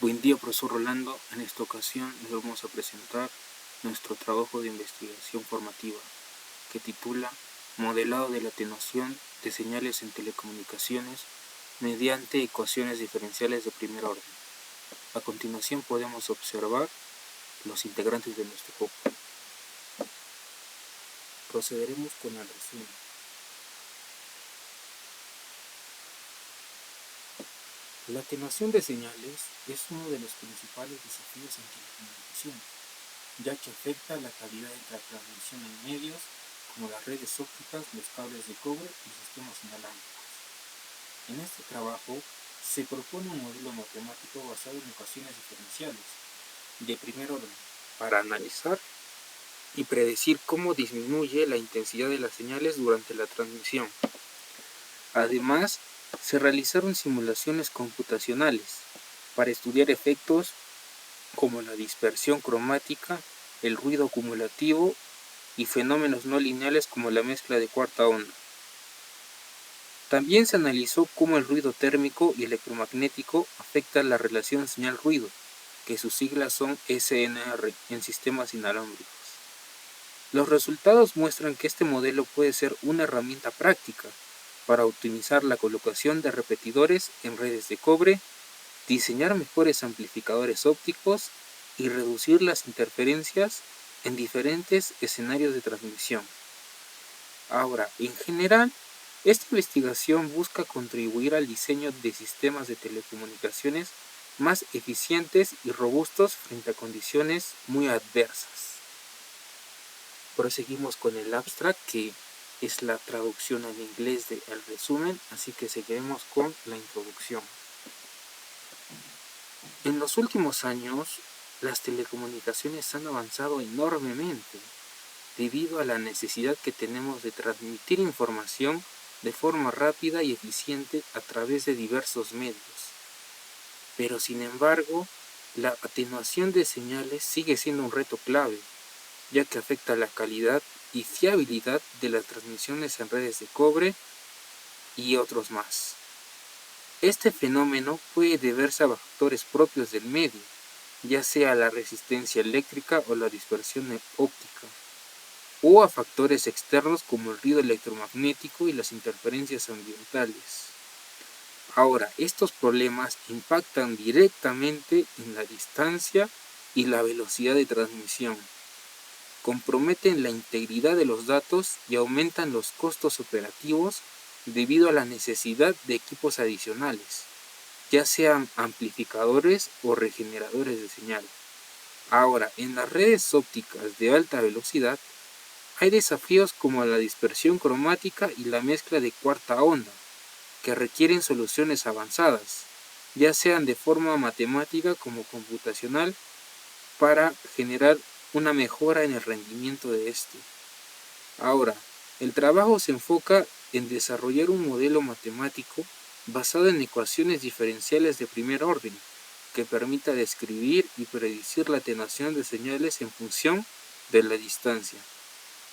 Buen día, profesor Rolando. En esta ocasión les vamos a presentar nuestro trabajo de investigación formativa que titula Modelado de la atenuación de señales en telecomunicaciones mediante ecuaciones diferenciales de primer orden. A continuación podemos observar los integrantes de nuestro grupo. Procederemos con el resumen. La atenuación de señales es uno de los principales desafíos en telecomunicaciones, ya que afecta la calidad de la transmisión en medios como las redes ópticas, los cables de cobre y sistemas inalámbricos. En este trabajo se propone un modelo matemático basado en ecuaciones diferenciales de primer orden para analizar y predecir cómo disminuye la intensidad de las señales durante la transmisión. Además, se realizaron simulaciones computacionales para estudiar efectos como la dispersión cromática, el ruido acumulativo y fenómenos no lineales como la mezcla de cuarta onda. También se analizó cómo el ruido térmico y electromagnético afecta la relación señal-ruido, que sus siglas son SNR en sistemas inalámbricos. Los resultados muestran que este modelo puede ser una herramienta práctica para optimizar la colocación de repetidores en redes de cobre, diseñar mejores amplificadores ópticos y reducir las interferencias en diferentes escenarios de transmisión. Ahora, en general, esta investigación busca contribuir al diseño de sistemas de telecomunicaciones más eficientes y robustos frente a condiciones muy adversas. Proseguimos con el abstract, que es la traducción al inglés del resumen, así que seguiremos con la introducción. En los últimos años, las telecomunicaciones han avanzado enormemente debido a la necesidad que tenemos de transmitir información de forma rápida y eficiente a través de diversos medios. Pero sin embargo, la atenuación de señales sigue siendo un reto clave, ya que afecta la calidad y fiabilidad de las transmisiones en redes de cobre y otros más. Este fenómeno puede deberse a factores propios del medio, ya sea la resistencia eléctrica o la dispersión óptica, o a factores externos como el ruido electromagnético y las interferencias ambientales. Ahora, estos problemas impactan directamente en la distancia y la velocidad de transmisión, comprometen la integridad de los datos y aumentan los costos operativos debido a la necesidad de equipos adicionales, ya sean amplificadores o regeneradores de señal. Ahora, en las redes ópticas de alta velocidad, hay desafíos como la dispersión cromática y la mezcla de cuarta onda, que requieren soluciones avanzadas, ya sean de forma matemática como computacional, para generar una mejora en el rendimiento de este. Ahora, el trabajo se enfoca en desarrollar un modelo matemático basado en ecuaciones diferenciales de primer orden, que permita describir y predecir la atenuación de señales en función de la distancia.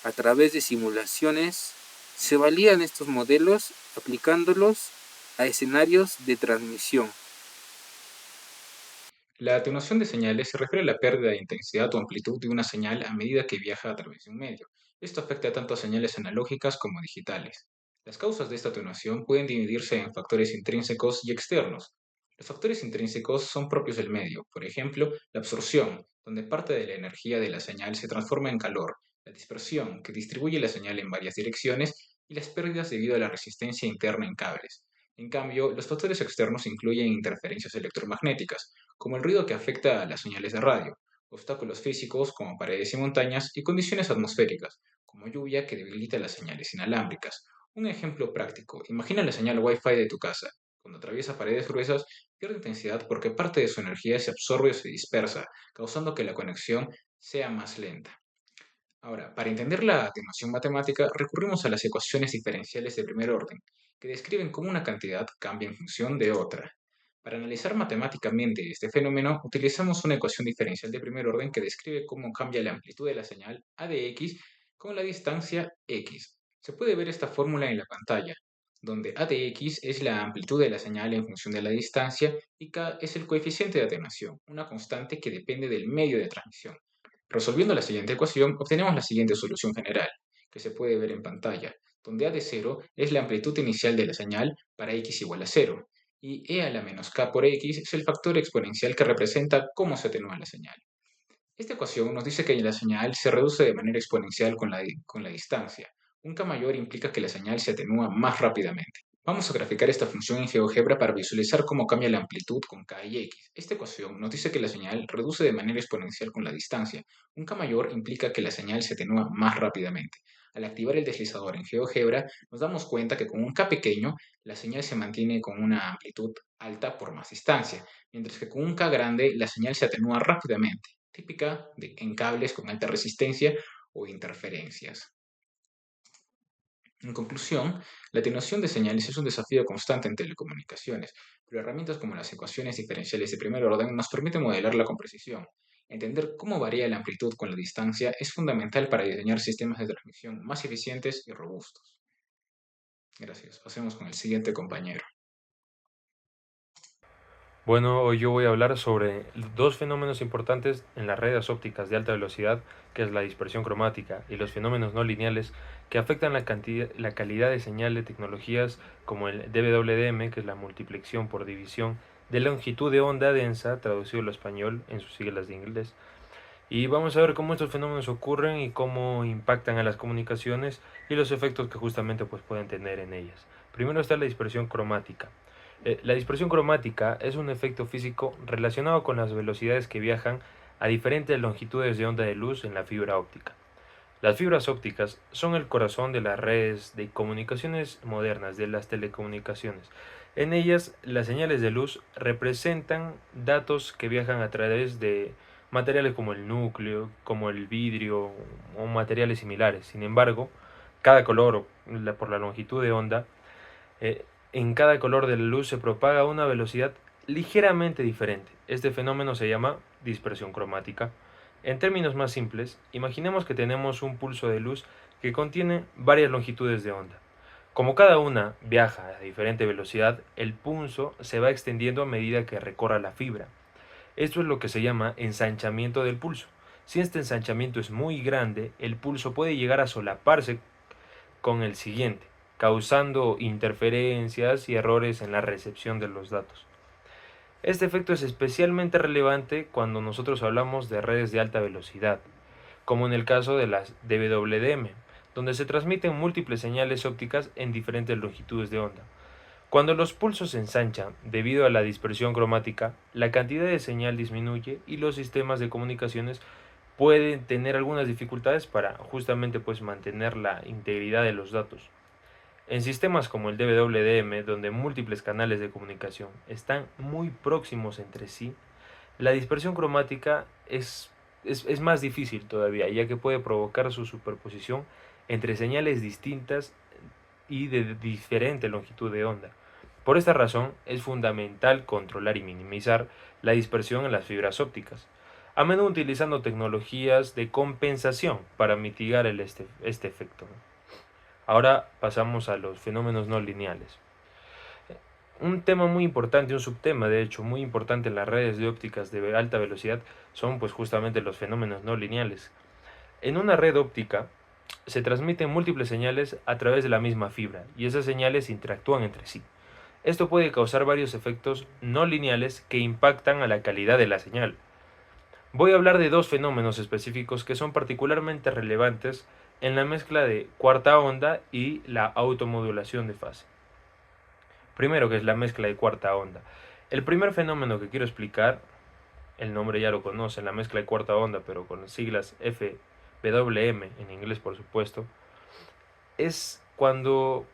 A través de simulaciones, se validan estos modelos aplicándolos a escenarios de transmisión. La atenuación de señales se refiere a la pérdida de intensidad o amplitud de una señal a medida que viaja a través de un medio. Esto afecta tanto a señales analógicas como digitales. Las causas de esta atenuación pueden dividirse en factores intrínsecos y externos. Los factores intrínsecos son propios del medio, por ejemplo, la absorción, donde parte de la energía de la señal se transforma en calor, la dispersión, que distribuye la señal en varias direcciones, y las pérdidas debido a la resistencia interna en cables. En cambio, los factores externos incluyen interferencias electromagnéticas, como el ruido que afecta a las señales de radio, obstáculos físicos como paredes y montañas y condiciones atmosféricas, como lluvia que debilita las señales inalámbricas. Un ejemplo práctico, imagina la señal Wi-Fi de tu casa. Cuando atraviesa paredes gruesas, pierde intensidad porque parte de su energía se absorbe o se dispersa, causando que la conexión sea más lenta. Ahora, para entender la atenuación matemática, recurrimos a las ecuaciones diferenciales de primer orden, que describen cómo una cantidad cambia en función de otra. Para analizar matemáticamente este fenómeno, utilizamos una ecuación diferencial de primer orden que describe cómo cambia la amplitud de la señal a de x con la distancia x. Se puede ver esta fórmula en la pantalla. donde a de x es la amplitud de la señal en función de la distancia y k es el coeficiente de atenuación, una constante que depende del medio de transmisión. Resolviendo la siguiente ecuación, obtenemos la siguiente solución general, que se puede ver en pantalla, donde a de 0 es la amplitud inicial de la señal para x igual a 0, y e a la menos k por x es el factor exponencial que representa cómo se atenúa la señal. Esta ecuación nos dice que la señal se reduce de manera exponencial con la distancia. Un k mayor implica que la señal se atenúa más rápidamente. Vamos a graficar esta función en GeoGebra para visualizar cómo cambia la amplitud con k y x. Esta ecuación nos dice que la señal reduce de manera exponencial con la distancia. Un k mayor implica que la señal se atenúa más rápidamente. Al activar el deslizador en GeoGebra, nos damos cuenta que con un k pequeño, la señal se mantiene con una amplitud alta por más distancia, mientras que con un k grande, la señal se atenúa rápidamente, típica en cables con alta resistencia o interferencias. En conclusión, la atenuación de señales es un desafío constante en telecomunicaciones, pero herramientas como las ecuaciones diferenciales de primer orden nos permiten modelarla con precisión. Entender cómo varía la amplitud con la distancia es fundamental para diseñar sistemas de transmisión más eficientes y robustos. Gracias. Pasemos con el siguiente compañero. Bueno, hoy yo voy a hablar sobre dos fenómenos importantes en las redes ópticas de alta velocidad, que es la dispersión cromática y los fenómenos no lineales, que afectan la calidad de señal de tecnologías como el DWDM, que es la multiplicación por división de longitud de onda densa, traducido al español en sus siglas de inglés. Y vamos a ver cómo estos fenómenos ocurren y cómo impactan a las comunicaciones y los efectos que justamente pues, pueden tener en ellas. Primero está la dispersión cromática. La dispersión cromática es un efecto físico relacionado con las velocidades que viajan a diferentes longitudes de onda de luz en la fibra óptica. Las fibras ópticas son el corazón de las redes de comunicaciones modernas, de las telecomunicaciones. En ellas, las señales de luz representan datos que viajan a través de materiales como el núcleo, como el vidrio o materiales similares. Sin embargo, cada color, por la longitud de onda, en cada color de la luz se propaga a una velocidad ligeramente diferente. Este fenómeno se llama dispersión cromática. En términos más simples, imaginemos que tenemos un pulso de luz que contiene varias longitudes de onda. Como cada una viaja a diferente velocidad, el pulso se va extendiendo a medida que recorra la fibra. Esto es lo que se llama ensanchamiento del pulso. Si este ensanchamiento es muy grande, el pulso puede llegar a solaparse con el siguiente, causando interferencias y errores en la recepción de los datos. Este efecto es especialmente relevante cuando nosotros hablamos de redes de alta velocidad, como en el caso de las DWDM, donde se transmiten múltiples señales ópticas en diferentes longitudes de onda. Cuando los pulsos se ensanchan debido a la dispersión cromática, la cantidad de señal disminuye y los sistemas de comunicaciones pueden tener algunas dificultades para justamente pues mantener la integridad de los datos. En sistemas como el DWDM, donde múltiples canales de comunicación están muy próximos entre sí, la dispersión cromática es más difícil todavía, ya que puede provocar su superposición entre señales distintas y de diferente longitud de onda. Por esta razón, es fundamental controlar y minimizar la dispersión en las fibras ópticas, a menudo utilizando tecnologías de compensación para mitigar este efecto. Ahora pasamos a los fenómenos no lineales. Un tema muy importante, un subtema de hecho muy importante en las redes de ópticas de alta velocidad son pues justamente los fenómenos no lineales. En una red óptica se transmiten múltiples señales a través de la misma fibra y esas señales interactúan entre sí. Esto puede causar varios efectos no lineales que impactan a la calidad de la señal. Voy a hablar de dos fenómenos específicos que son particularmente relevantes en la mezcla de cuarta onda y la automodulación de fase. Primero, que es la mezcla de cuarta onda. El primer fenómeno que quiero explicar, el nombre ya lo conocen, la mezcla de cuarta onda, pero con las siglas FWM, en inglés por supuesto, es cuando,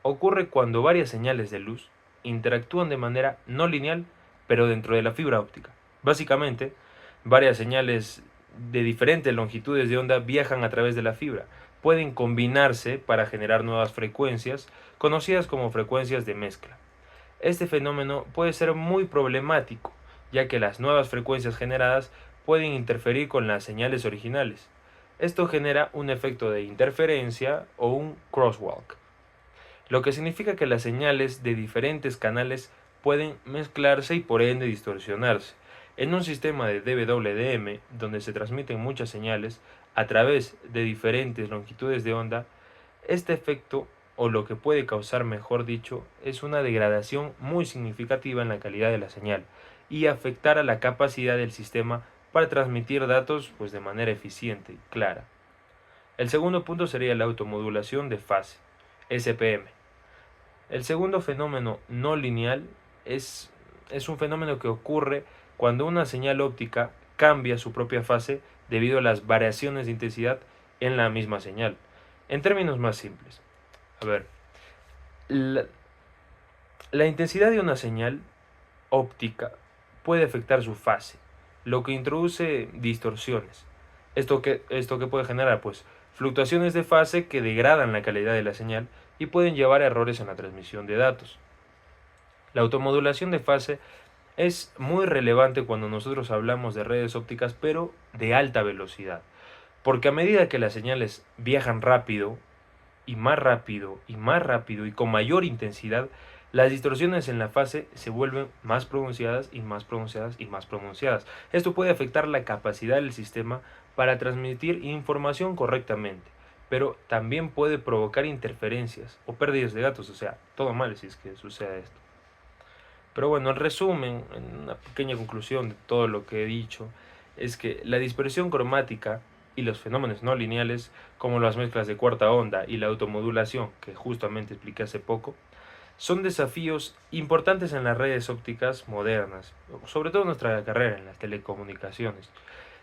ocurre cuando varias señales de luz interactúan de manera no lineal, pero dentro de la fibra óptica. Básicamente, varias señales de diferentes longitudes de onda viajan a través de la fibra. Pueden combinarse para generar nuevas frecuencias, conocidas como frecuencias de mezcla. Este fenómeno puede ser muy problemático, ya que las nuevas frecuencias generadas pueden interferir con las señales originales. Esto genera un efecto de interferencia o un crosswalk. lo que significa que las señales de diferentes canales pueden mezclarse y por ende distorsionarse. En un sistema de DWDM, donde se transmiten muchas señales a través de diferentes longitudes de onda, este efecto, o lo que puede causar, mejor dicho, es una degradación muy significativa en la calidad de la señal y afectar a la capacidad del sistema para transmitir datos de manera eficiente y clara. El segundo punto sería la automodulación de fase, SPM. El segundo fenómeno no lineal es un fenómeno que ocurre cuando una señal óptica cambia su propia fase debido a las variaciones de intensidad en la misma señal. En términos más simples, la intensidad de una señal óptica puede afectar su fase, lo que introduce distorsiones. Esto que puede generar fluctuaciones de fase que degradan la calidad de la señal y pueden llevar a errores en la transmisión de datos. La automodulación de fase es muy relevante cuando nosotros hablamos de redes ópticas, pero de alta velocidad, porque a medida que las señales viajan rápido y más rápido y más rápido y con mayor intensidad, las distorsiones en la fase se vuelven más pronunciadas y más pronunciadas y más pronunciadas. Esto puede afectar la capacidad del sistema para transmitir información correctamente, pero también puede provocar interferencias o pérdidas de datos, o sea, todo mal si es que sucede esto. Pero bueno, en resumen, en una pequeña conclusión de todo lo que he dicho, es que la dispersión cromática y los fenómenos no lineales, como las mezclas de cuarta onda y la automodulación, que justamente expliqué hace poco, son desafíos importantes en las redes ópticas modernas, sobre todo en nuestra carrera, en las telecomunicaciones,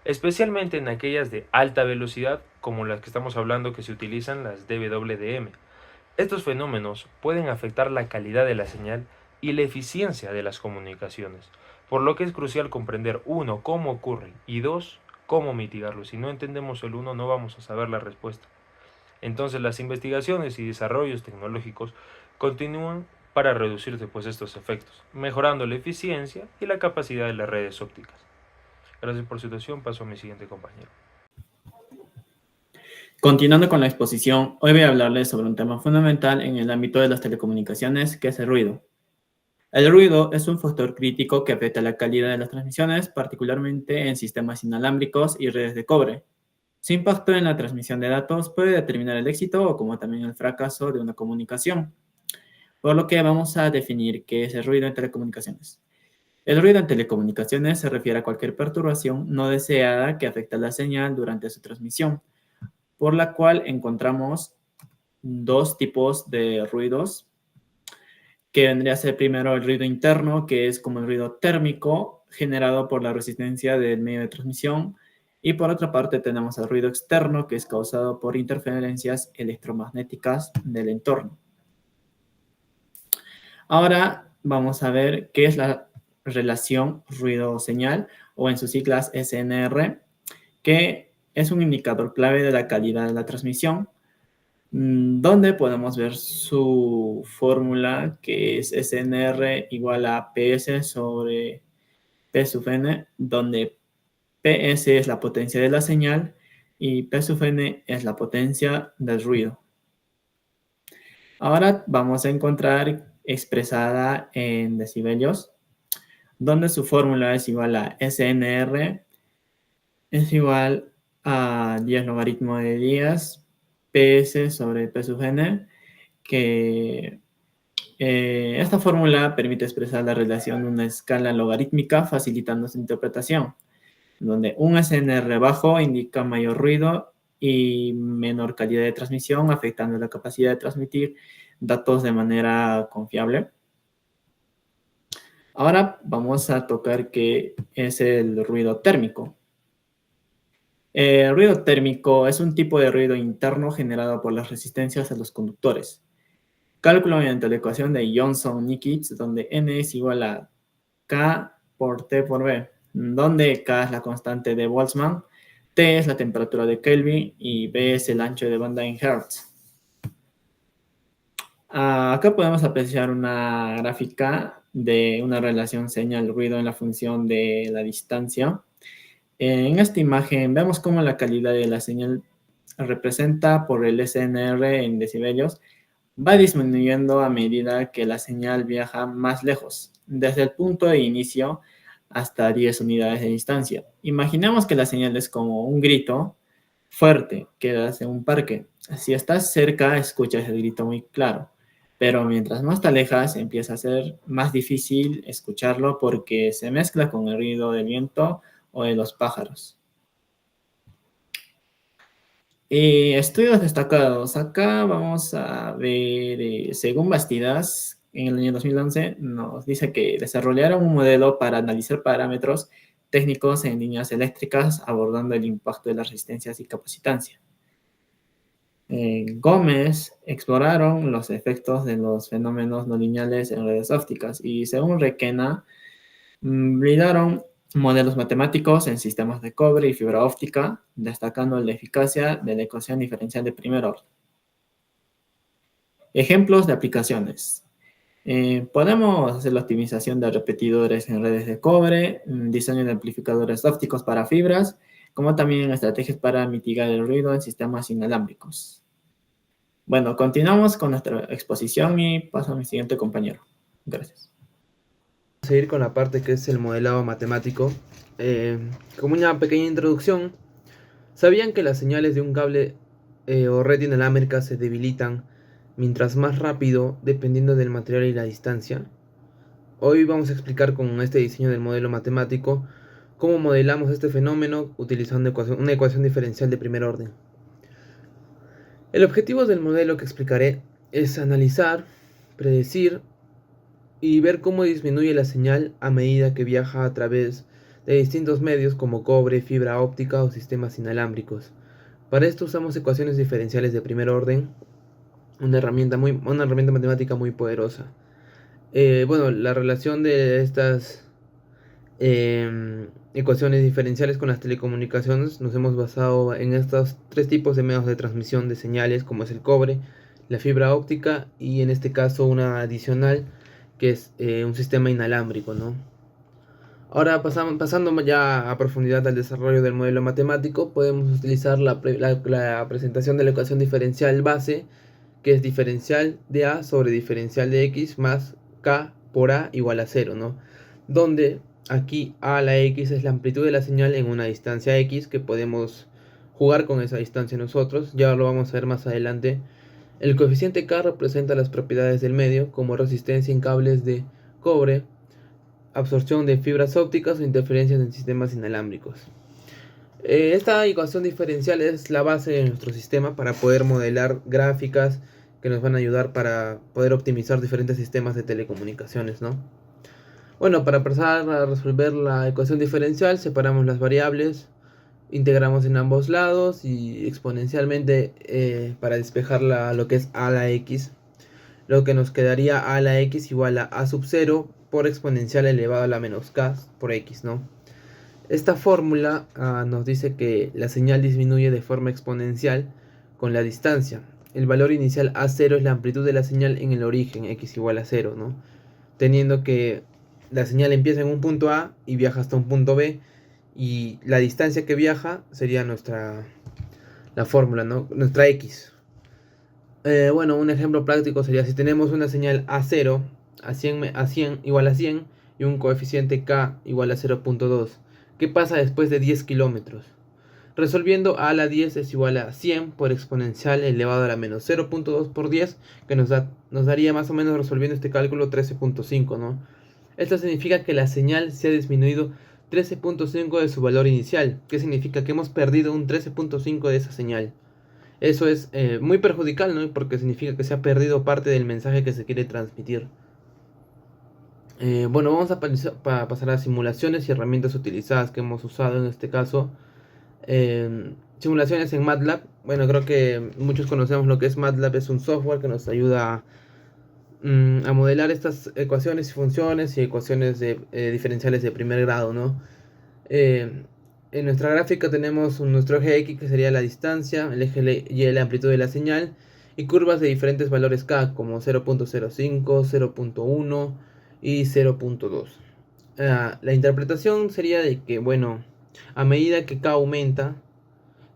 especialmente en aquellas de alta velocidad, como las que estamos hablando que se utilizan las DWDM. Estos fenómenos pueden afectar la calidad de la señal y la eficiencia de las comunicaciones, por lo que es crucial comprender, uno, cómo ocurren y dos, cómo mitigarlo. Si no entendemos el uno, no vamos a saber la respuesta. Entonces las investigaciones y desarrollos tecnológicos continúan para reducir estos efectos, mejorando la eficiencia y la capacidad de las redes ópticas. Gracias por su atención, paso a mi siguiente compañero. Continuando con la exposición, hoy voy a hablarles sobre un tema fundamental en el ámbito de las telecomunicaciones, que es el ruido. El ruido es un factor crítico que afecta la calidad de las transmisiones, particularmente en sistemas inalámbricos y redes de cobre. Su impacto en la transmisión de datos puede determinar el éxito o como también el fracaso de una comunicación. Por lo que vamos a definir qué es el ruido en telecomunicaciones. El ruido en telecomunicaciones se refiere a cualquier perturbación no deseada que afecta la señal durante su transmisión, por la cual encontramos dos tipos de ruidos, que vendría a ser primero el ruido interno, que es como el ruido térmico generado por la resistencia del medio de transmisión, y por otra parte tenemos el ruido externo, que es causado por interferencias electromagnéticas del entorno. Ahora vamos a ver qué es la relación ruido-señal, o en sus siglas SNR, que es un indicador clave de la calidad de la transmisión, donde podemos ver su fórmula, que es SNR igual a PS sobre P sub n, donde PS es la potencia de la señal y P sub n es la potencia del ruido. Ahora vamos a encontrar expresada en decibelios, donde su fórmula es igual a SNR es igual a 10 logaritmo de 10 PS sobre P sub n, que esta fórmula permite expresar la relación de una escala logarítmica facilitando su interpretación, donde un SNR bajo indica mayor ruido y menor calidad de transmisión, afectando la capacidad de transmitir datos de manera confiable. Ahora vamos a tocar qué es el ruido térmico. El ruido térmico es un tipo de ruido interno generado por las resistencias a los conductores. Cálculo mediante la ecuación de Johnson-Nikic, donde N es igual a K por T por B, donde K es la constante de Boltzmann, T es la temperatura de Kelvin y B es el ancho de banda en Hertz. Acá podemos apreciar una gráfica de una relación señal-ruido en la función de la distancia. En esta imagen vemos cómo la calidad de la señal representa por el SNR en decibelios va disminuyendo a medida que la señal viaja más lejos, desde el punto de inicio hasta 10 unidades de distancia. Imaginemos que la señal es como un grito fuerte que das en un parque. Si estás cerca, escuchas el grito muy claro, pero mientras más te alejas, empieza a ser más difícil escucharlo porque se mezcla con el ruido del viento o de los pájaros. Estudios destacados. Acá vamos a ver, según Bastidas, en el año 2011, nos dice que desarrollaron un modelo para analizar parámetros técnicos en líneas eléctricas, abordando el impacto de las resistencias y capacitancia. Gómez exploraron los efectos de los fenómenos no lineales en redes ópticas y, según Requena, brindaron modelos matemáticos en sistemas de cobre y fibra óptica, destacando la eficacia de la ecuación diferencial de primer orden. Ejemplos de aplicaciones. Podemos hacer la optimización de repetidores en redes de cobre, diseño de amplificadores ópticos para fibras, como también estrategias para mitigar el ruido en sistemas inalámbricos. Bueno, continuamos con nuestra exposición y paso a mi siguiente compañero. Gracias. Seguir con la parte que es el modelado matemático. Como una pequeña introducción, ¿sabían que las señales de un cable o red inalámbrica se debilitan mientras más rápido dependiendo del material y la distancia? Hoy vamos a explicar con este diseño del modelo matemático cómo modelamos este fenómeno utilizando una ecuación diferencial de primer orden. El objetivo del modelo que explicaré es analizar, predecir y ver cómo disminuye la señal a medida que viaja a través de distintos medios como cobre, fibra óptica o sistemas inalámbricos. Para esto usamos ecuaciones diferenciales de primer orden, una herramienta matemática muy poderosa. La relación de estas ecuaciones diferenciales con las telecomunicaciones nos hemos basado en estos tres tipos de medios de transmisión de señales, como es el cobre, la fibra óptica y en este caso una adicional que es un sistema inalámbrico, ¿no? Ahora pasando ya a profundidad al desarrollo del modelo matemático, podemos utilizar la presentación de la ecuación diferencial base, que es diferencial de A sobre diferencial de X más K por A igual a 0, ¿no? Donde aquí A a la X es la amplitud de la señal en una distancia X, que podemos jugar con esa distancia nosotros, ya lo vamos a ver más adelante. El coeficiente K representa las propiedades del medio, como resistencia en cables de cobre, absorción de fibras ópticas o interferencias en sistemas inalámbricos. Esta ecuación diferencial es la base de nuestro sistema para poder modelar gráficas que nos van a ayudar para poder optimizar diferentes sistemas de telecomunicaciones, ¿no? Bueno, para empezar a resolver la ecuación diferencial, separamos las variables, integramos en ambos lados y exponencialmente para despejar lo que es a a la x, lo que nos quedaría a la x igual a a sub 0 por exponencial elevado a la menos k por x, ¿no? Esta fórmula nos dice que la señal disminuye de forma exponencial con la distancia. El valor inicial a0 es la amplitud de la señal en el origen, x igual a 0, ¿no? Teniendo que la señal empieza en un punto A y viaja hasta un punto B, y la distancia que viaja sería la fórmula, ¿no? Nuestra X. Un ejemplo práctico sería si tenemos una señal A0 a 100 igual a 100 y un coeficiente K igual a 0.2. ¿Qué pasa después de 10 kilómetros? Resolviendo a la 10 es igual a 100 por exponencial elevado a la menos 0.2 por 10, que nos daría más o menos, resolviendo este cálculo, 13.5, ¿no? Esto significa que la señal se ha disminuido 13.5 de su valor inicial. ¿Qué significa? Que hemos perdido un 13.5 de esa señal. Eso es muy perjudicial, ¿no? Porque significa que se ha perdido parte del mensaje que se quiere transmitir. Vamos a pasar a simulaciones y herramientas utilizadas que hemos usado en este caso. Simulaciones en MATLAB. Bueno, creo que muchos conocemos lo que es MATLAB. Es un software que nos ayuda a modelar estas ecuaciones y funciones y ecuaciones diferenciales de primer grado, ¿no? En nuestra gráfica tenemos nuestro eje X, que sería la distancia, el eje Y, la amplitud de la señal, y curvas de diferentes valores K, como 0.05, 0.1 y 0.2. La interpretación sería de que, a medida que K aumenta,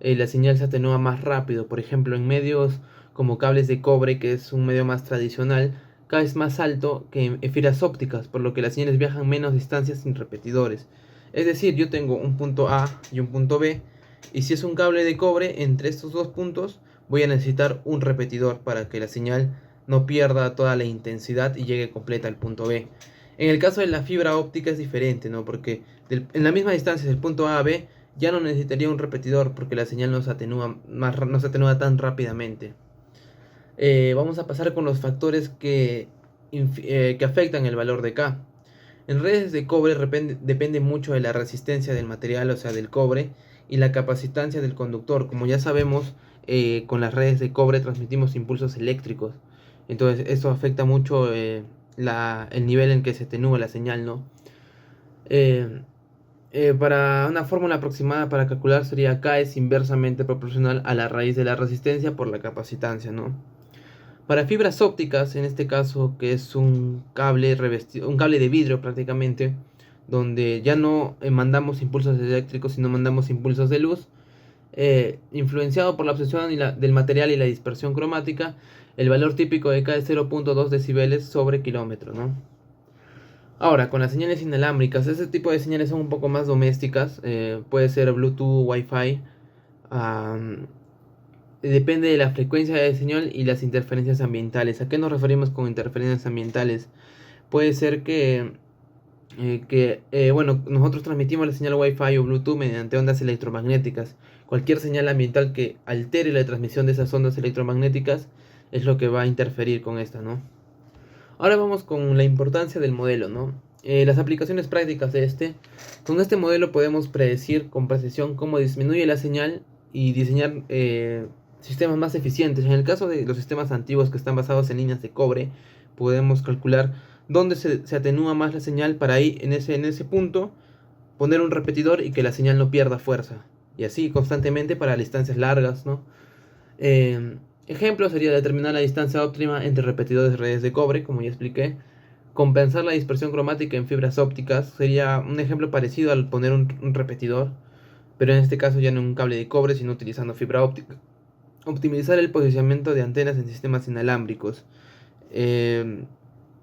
la señal se atenúa más rápido. Por ejemplo, en medios como cables de cobre, que es un medio más tradicional, cada vez más alto que en fibras ópticas, por lo que las señales viajan menos distancias sin repetidores. Es decir, yo tengo un punto A y un punto B, y si es un cable de cobre entre estos dos puntos, voy a necesitar un repetidor para que la señal no pierda toda la intensidad y llegue completa al punto B. En el caso de la fibra óptica es diferente, ¿no? Porque en la misma distancia del punto A a B ya no necesitaría un repetidor porque la señal no se atenúa tan rápidamente. Vamos a pasar con los factores que afectan el valor de K. En redes de cobre depende mucho de la resistencia del material, o sea, del cobre, y la capacitancia del conductor. Como ya sabemos, con las redes de cobre transmitimos impulsos eléctricos. Entonces, eso afecta mucho el nivel en que se atenúa la señal, ¿no? Para una fórmula aproximada para calcular sería K es inversamente proporcional a la raíz de la resistencia por la capacitancia, ¿no? Para fibras ópticas, en este caso, que es un cable un cable de vidrio prácticamente, donde ya no mandamos impulsos eléctricos, sino mandamos impulsos de luz, influenciado por la absorción del material y la dispersión cromática, el valor típico de K es 0.2 decibeles sobre kilómetro, ¿no? Ahora, con las señales inalámbricas, este tipo de señales son un poco más domésticas, puede ser Bluetooth, Wi-Fi, depende de la frecuencia de señal y las interferencias ambientales. ¿A qué nos referimos con interferencias ambientales? Puede ser bueno, nosotros transmitimos la señal Wi-Fi o Bluetooth mediante ondas electromagnéticas. Cualquier señal ambiental que altere la transmisión de esas ondas electromagnéticas es lo que va a interferir con esta, ¿no? Ahora vamos con la importancia del modelo, ¿no? Las aplicaciones prácticas de este. Con este modelo podemos predecir con precisión cómo disminuye la señal y diseñar sistemas más eficientes. En el caso de los sistemas antiguos que están basados en líneas de cobre, podemos calcular dónde se atenúa más la señal para ahí en ese punto poner un repetidor y que la señal no pierda fuerza. Y así constantemente para distancias largas, ¿no? Ejemplo sería determinar la distancia óptima entre repetidores de redes de cobre, como ya expliqué. Compensar la dispersión cromática en fibras ópticas sería un ejemplo parecido al poner un repetidor, pero en este caso ya no en un cable de cobre, sino utilizando fibra óptica. Optimizar el posicionamiento de antenas en sistemas inalámbricos. En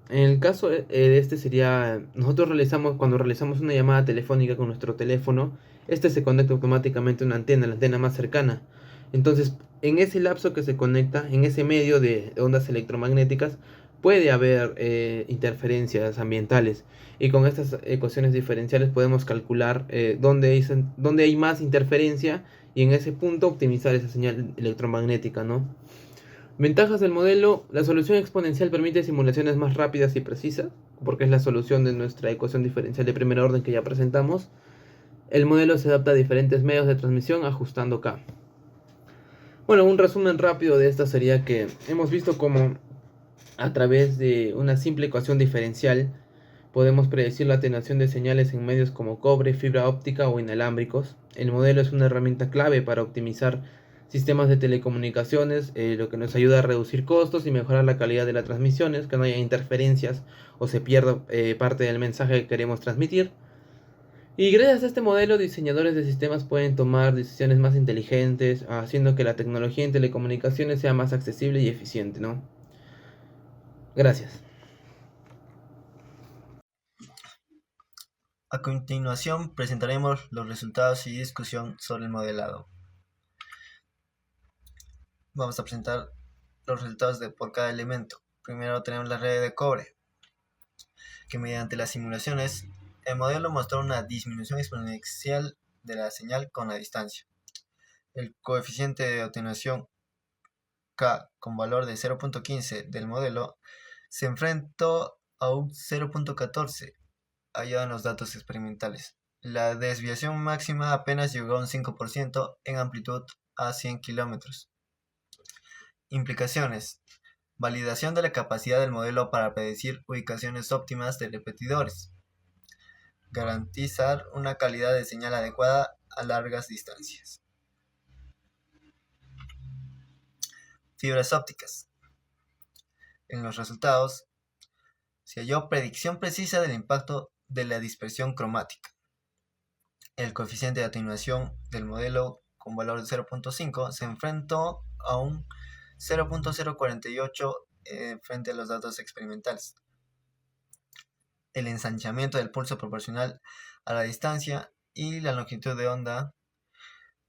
el caso de este sería, cuando realizamos una llamada telefónica con nuestro teléfono, este se conecta automáticamente a una antena, la antena más cercana. Entonces, en ese lapso que se conecta, en ese medio de ondas electromagnéticas, puede haber interferencias ambientales. Y con estas ecuaciones diferenciales podemos calcular dónde hay más interferencia y en ese punto optimizar esa señal electromagnética, ¿no? Ventajas del modelo: la solución exponencial permite simulaciones más rápidas y precisas, porque es la solución de nuestra ecuación diferencial de primer orden que ya presentamos. El modelo se adapta a diferentes medios de transmisión ajustando K. Bueno, un resumen rápido de esta sería que hemos visto cómo a través de una simple ecuación diferencial podemos predecir la atenuación de señales en medios como cobre, fibra óptica o inalámbricos. El modelo es una herramienta clave para optimizar sistemas de telecomunicaciones, lo que nos ayuda a reducir costos y mejorar la calidad de las transmisiones, que no haya interferencias o se pierda parte del mensaje que queremos transmitir. Y gracias a este modelo, diseñadores de sistemas pueden tomar decisiones más inteligentes, haciendo que la tecnología en telecomunicaciones sea más accesible y eficiente, ¿no? Gracias. A continuación presentaremos los resultados y discusión sobre el modelado. Vamos a presentar los resultados por cada elemento. Primero tenemos la red de cobre, que mediante las simulaciones, el modelo mostró una disminución exponencial de la señal con la distancia. El coeficiente de atenuación K con valor de 0.15 del modelo se enfrentó a un 0.14 hallado en los datos experimentales. La desviación máxima apenas llegó a un 5% en amplitud a 100 kilómetros. Implicaciones: validación de la capacidad del modelo para predecir ubicaciones óptimas de repetidores. Garantizar una calidad de señal adecuada a largas distancias. Fibras ópticas. En los resultados se halló predicción precisa del impacto de la dispersión cromática. El coeficiente de atenuación del modelo con valor de 0.5 se enfrentó a un 0.048 frente a los datos experimentales. El ensanchamiento del pulso proporcional a la distancia y la longitud de onda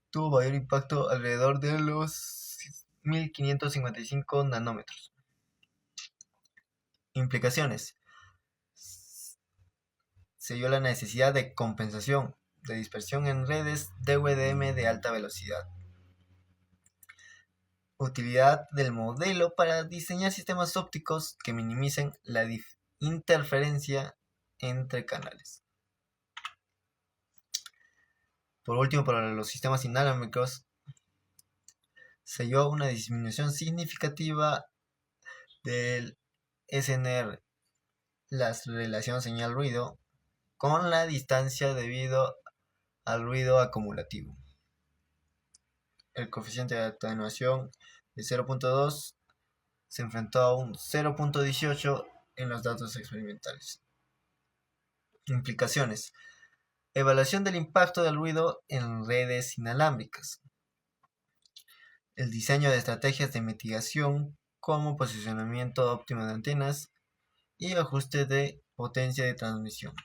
tuvo mayor impacto alrededor de los 1555 nanómetros. Implicaciones. Se vio la necesidad de compensación de dispersión en redes DWDM de alta velocidad. Utilidad del modelo para diseñar sistemas ópticos que minimicen la interferencia entre canales. Por último, para los sistemas inalámbricos, se vio una disminución significativa del SNR, la relación señal-ruido, con la distancia debido al ruido acumulativo. El coeficiente de atenuación de 0.2 se enfrentó a un 0.18 en los datos experimentales. Implicaciones. Evaluación del impacto del ruido en redes inalámbricas. El diseño de estrategias de mitigación como posicionamiento óptimo de antenas y ajuste de potencia de transmisión.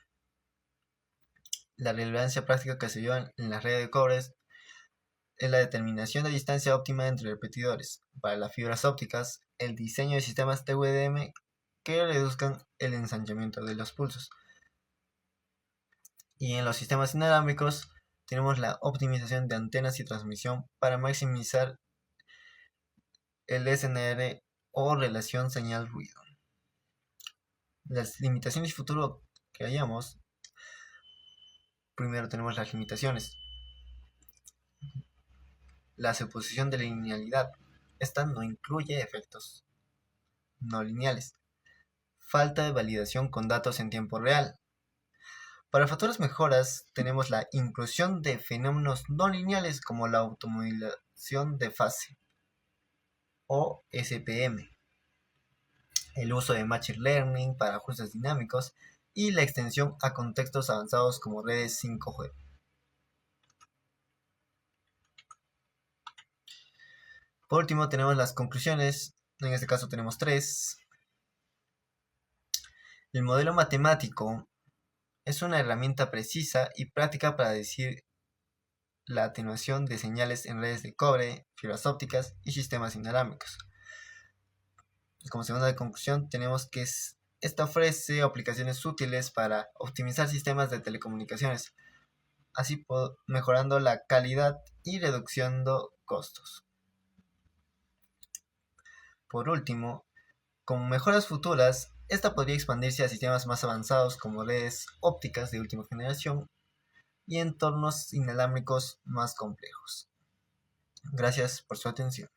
La relevancia práctica que se dio en la red de cobre es la determinación de distancia óptima entre repetidores. Para las fibras ópticas, el diseño de sistemas TWDM que reduzcan el ensanchamiento de los pulsos. Y en los sistemas inalámbricos tenemos la optimización de antenas y transmisión para maximizar el SNR o relación señal-ruido. Las limitaciones y futuro que hallamos. Primero tenemos las limitaciones. La suposición de linealidad. Esta no incluye efectos no lineales. Falta de validación con datos en tiempo real. Para futuras mejoras tenemos la inclusión de fenómenos no lineales como la automodulación de fase o SPM, el uso de Machine Learning para ajustes dinámicos y la extensión a contextos avanzados como redes 5G. Por último tenemos las conclusiones, en este caso tenemos 3. El modelo matemático es una herramienta precisa y práctica para decir la atenuación de señales en redes de cobre, fibras ópticas y sistemas inalámbricos. Como segunda conclusión tenemos que esta ofrece aplicaciones útiles para optimizar sistemas de telecomunicaciones, así mejorando la calidad y reduciendo costos. Por último, con mejoras futuras, esta podría expandirse a sistemas más avanzados como redes ópticas de última generación y entornos inalámbricos más complejos. Gracias por su atención.